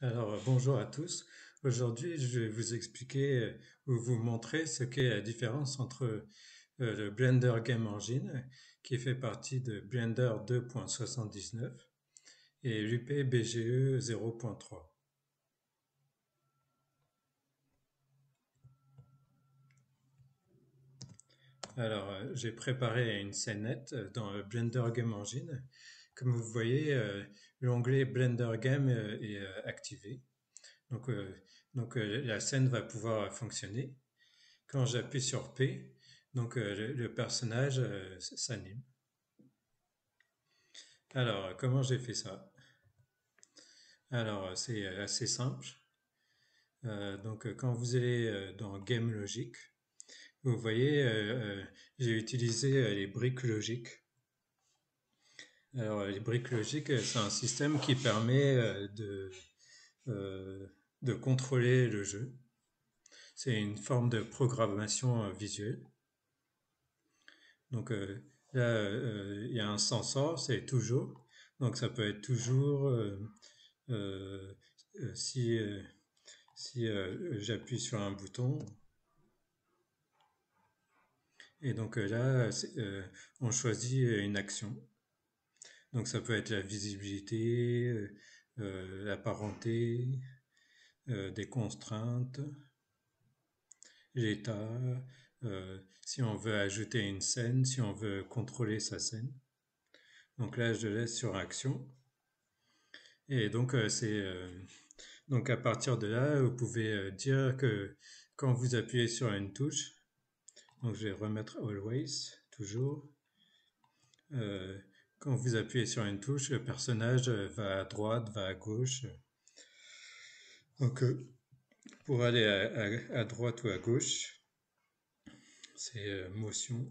Alors, bonjour à tous. Aujourd'hui, je vais vous expliquer ou vous montrer ce qu'est la différence entre le Blender Game Engine, qui fait partie de Blender 2.79, et l'UP-BGE 0.3. Alors, j'ai préparé une scénette dans le Blender Game Engine. Comme vous voyez, l'onglet Blender Game est activé. Donc, euh, la scène va pouvoir fonctionner. Quand j'appuie sur P, le personnage s'anime. Alors, comment j'ai fait ça? Alors, c'est assez simple. Quand vous allez dans Game Logic, vous voyez, j'ai utilisé les briques logiques. Alors, les briques logiques, c'est un système qui permet euh, de contrôler le jeu. C'est une forme de programmation visuelle. Donc là, il y a un sensor, c'est toujours. Donc ça peut être toujours euh, euh, si, euh, si j'appuie sur un bouton. Et donc là, on choisit une action. Donc ça peut être la visibilité, la parenté, des contraintes, l'état, si on veut ajouter une scène, si on veut contrôler sa scène. Donc là, je laisse sur action. Et donc à partir de là, vous pouvez dire que quand vous appuyez sur une touche, donc je vais remettre always toujours. Euh, Quand vous appuyez sur une touche, le personnage va à droite, va à gauche. Donc pour aller à droite ou à gauche, c'est motion.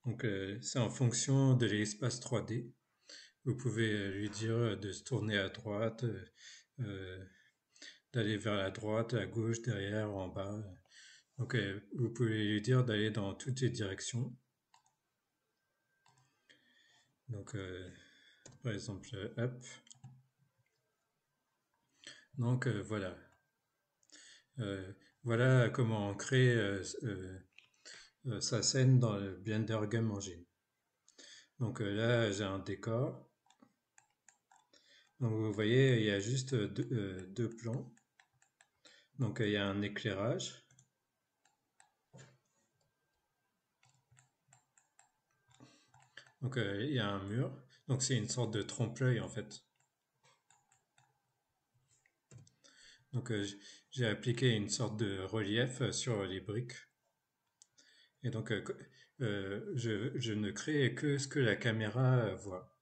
Donc c'est en fonction de l'espace 3D. Vous pouvez lui dire de se tourner à droite, euh, d'aller vers la droite, à gauche, derrière, en bas. Donc, vous pouvez lui dire d'aller dans toutes les directions. Donc, par exemple, up. Donc, voilà. Euh, Voilà comment on crée sa scène dans le Blender Game Engine. Donc là, j'ai un décor. Donc, vous voyez, il y a juste deux plans. Donc, il y a un éclairage. Donc, il y a un mur. Donc, c'est une sorte de trompe-l'œil en fait. Donc, j'ai appliqué une sorte de relief sur les briques. Et donc, je ne crée que ce que la caméra voit.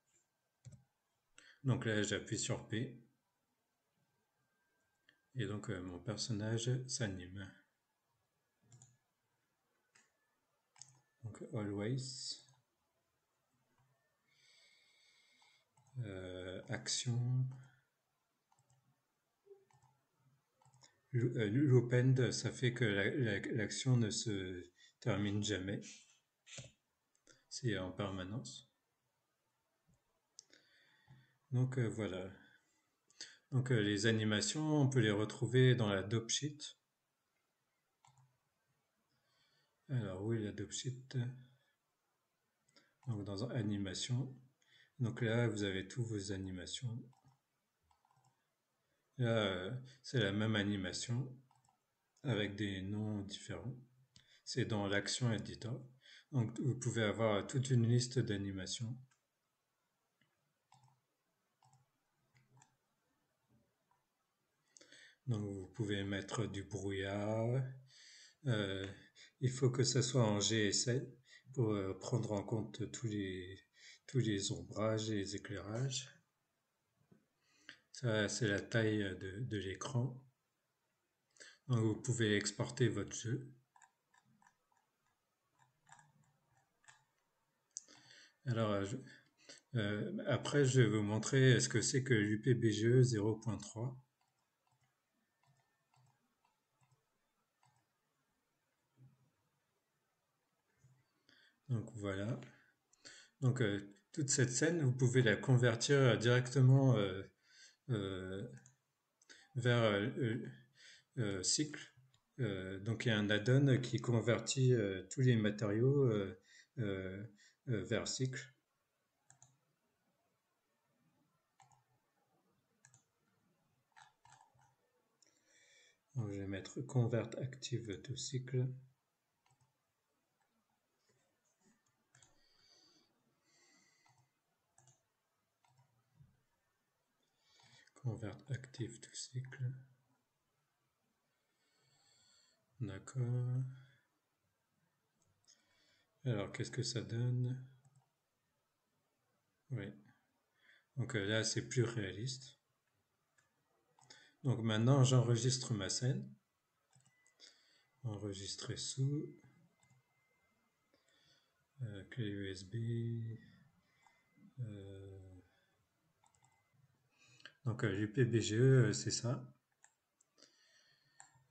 Donc là, j'appuie sur P. Et donc, mon personnage s'anime. Donc, always. Action. Loop-end, ça fait que l'action ne se termine jamais. C'est en permanence. Donc, voilà. Donc, les animations, on peut les retrouver dans la dope sheet. Alors, où est la dope sheet? Donc, dans animation. Donc là, vous avez tous vos animations. Là, c'est la même animation avec des noms différents. C'est dans l'action editor. Donc, vous pouvez avoir toute une liste d'animations. Donc, vous pouvez mettre du brouillard. Euh, il faut que ça soit en GSL pour prendre en compte tous les ombrages et les éclairages. Ça, c'est la taille de l'écran. Donc, vous pouvez exporter votre jeu. Alors, après, je vais vous montrer ce que c'est que l'UPBGE 0.3. Donc voilà. Donc toute cette scène, vous pouvez la convertir directement vers cycle. Donc il y a un add-on qui convertit tous les matériaux euh, vers cycle. Donc, je vais mettre convert active to cycle. Convert active to cycle. D'accord. Alors, qu'est-ce que ça donne? Oui. Donc là, c'est plus réaliste. Donc maintenant, j'enregistre ma scène. Enregistrer sous. Clé USB. Donc l'UPBGE, c'est ça.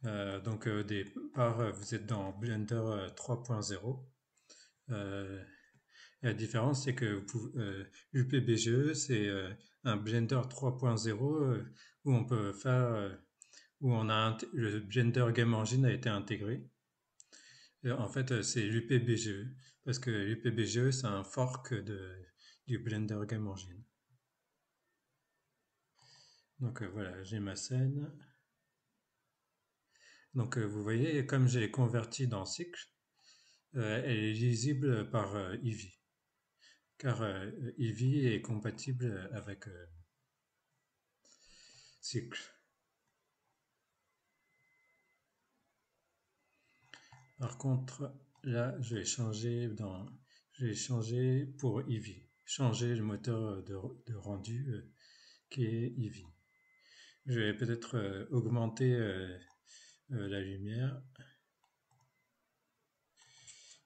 Donc au départ, vous êtes dans Blender 3.0. La différence, c'est que l'UPBGE, c'est un Blender 3.0 où on peut faire, où le Blender Game Engine a été intégré. Et en fait, c'est l'UPBGE parce que l'UPBGE, c'est un fork du Blender Game Engine. Donc voilà, j'ai ma scène. Donc vous voyez, comme j'ai converti dans cycle, elle est lisible par Eevee, car Eevee est compatible avec cycle. Par contre, là, je vais changer pour Eevee, changer le moteur de rendu qui est Eevee. Je vais peut-être augmenter la lumière.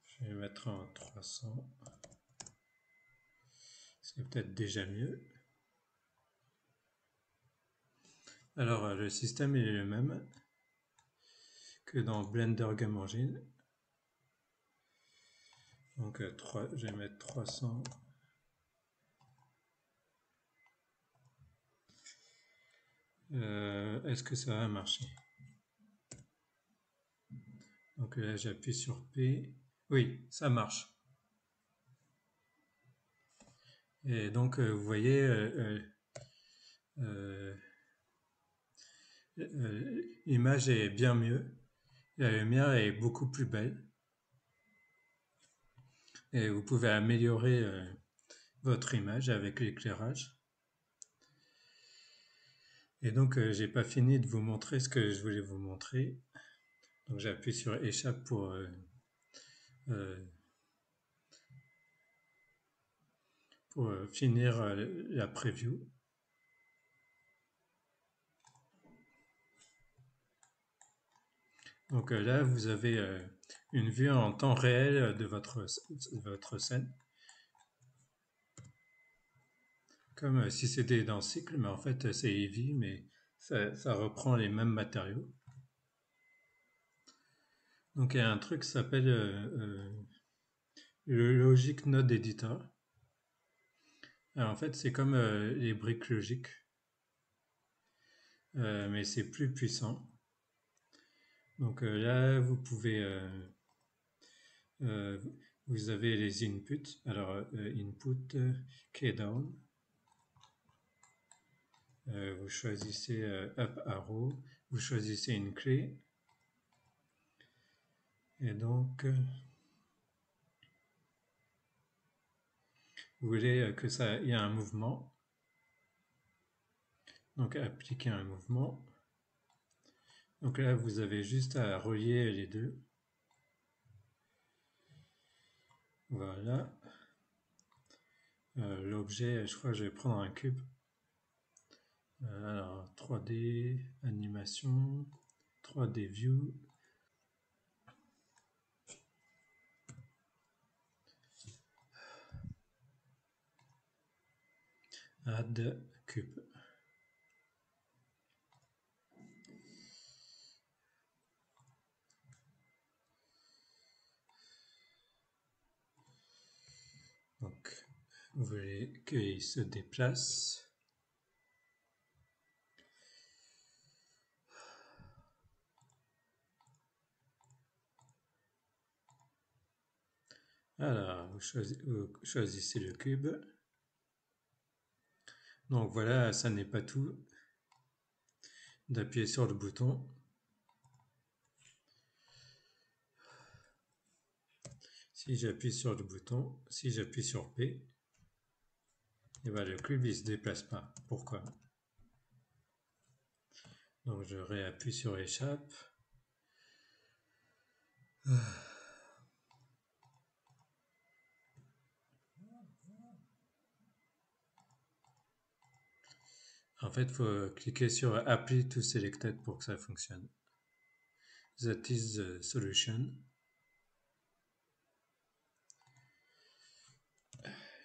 Je vais mettre en 300. C'est peut-être déjà mieux. Alors, le système est le même que dans Blender Game Engine. Donc, je vais mettre 300. Est-ce que ça va marcher? Donc là, j'appuie sur P. Oui, ça marche. Et donc, vous voyez, l'image est bien mieux. La lumière est beaucoup plus belle. Et vous pouvez améliorer votre image avec l'éclairage. Et donc, j'ai pas fini de vous montrer ce que je voulais vous montrer. Donc, j'appuie sur échappe pour finir la preview. Donc là, vous avez une vue en temps réel de votre scène. Comme si c'était dans cycle, mais en fait c'est Eevee, mais ça reprend les mêmes matériaux. Donc il y a un truc qui s'appelle le Logic Node Editor. Alors, en fait, c'est comme les briques logiques, mais c'est plus puissant. Donc là, vous pouvez, vous avez les inputs. Alors input, keydown. Vous choisissez up arrow, vous choisissez une clé. Et donc, vous voulez que ça y ait un mouvement. Donc, appliquer un mouvement. Donc là, vous avez juste à relier les deux. Voilà. L'objet, je crois que je vais prendre un cube. Alors, 3D, animation, 3D view. Add cube. Donc, vous voulez qu'il se déplace. Alors, vous choisissez le cube. Donc voilà, ça n'est pas tout. D'appuyer sur le bouton. Si j'appuie sur le bouton, si j'appuie sur P, et ben le cube il se déplace pas. Pourquoi? Donc je réappuie sur échappe. En fait, il faut cliquer sur Apply to Selected pour que ça fonctionne. That is the solution.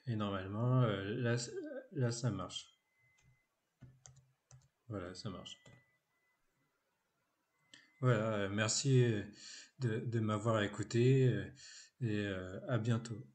Et normalement, là, ça marche. Voilà, ça marche. Voilà, merci de m'avoir écouté et à bientôt.